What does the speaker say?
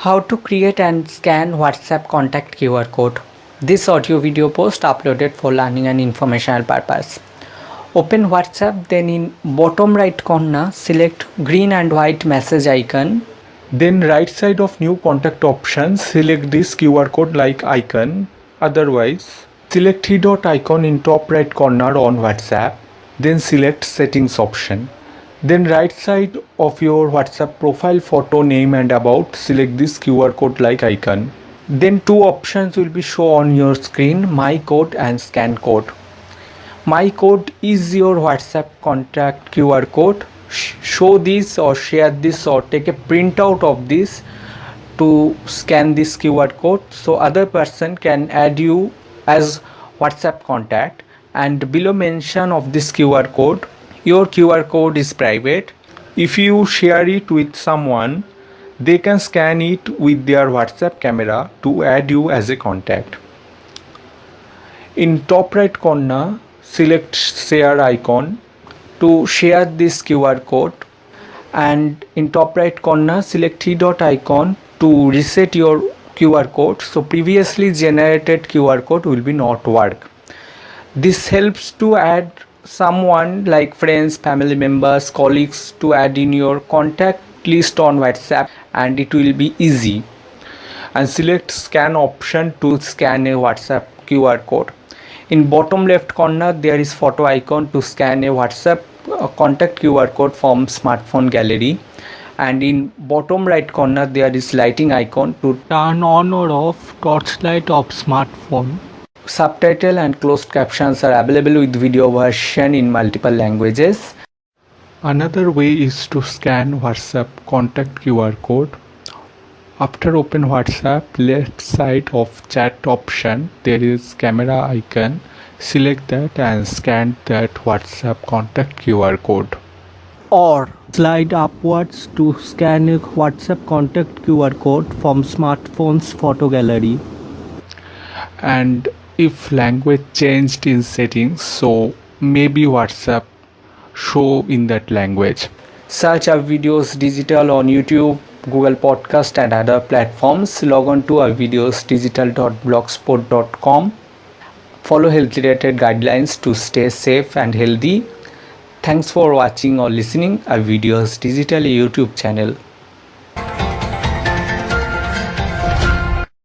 How to create and scan WhatsApp contact QR code. This audio video post uploaded for learning and informational purpose. Open WhatsApp, then in bottom right corner select green and white message icon. Then right side of new contact option select this QR code like icon. Otherwise select three dot icon in top right corner on WhatsApp. Then select settings option. Then right side of your WhatsApp profile photo name and about select this QR code like icon. Then two options will be shown on your screen, my code and scan code. My code is your WhatsApp contact QR code. Show this or share this or take a printout of this to scan this QR code so other person can add you as WhatsApp contact. And below mention of this QR code, your QR code is private. If you share it with someone, they can scan it with their WhatsApp camera to add you as a contact. In top right corner, select share icon to share this QR code, and in top right corner select three dot icon to reset your QR code so previously generated QR code will be not work. This helps to add someone like friends, family members, colleagues to add in your contact list on WhatsApp, and it will be easy. And select scan option to scan a WhatsApp QR code. In bottom left corner there is photo icon to scan a WhatsApp contact QR code from smartphone gallery, and in bottom right corner there is lighting icon to turn on or off torchlight of smartphone. Subtitle and closed captions are available with video version in multiple languages. Another way is to scan WhatsApp contact QR code. After open WhatsApp, left side of chat option there is camera icon. Select that and scan that WhatsApp contact QR code. Or slide upwards to scan a WhatsApp contact QR code from smartphone's photo gallery. And if language changed in settings, so maybe WhatsApp show in that language. Search Abhi Videos Digital on YouTube, Google Podcast and other platforms. Log on to abhivideosdigital.blogspot.com. Follow health related guidelines to stay safe and healthy. Thanks for watching or listening Abhi Videos Digital YouTube channel.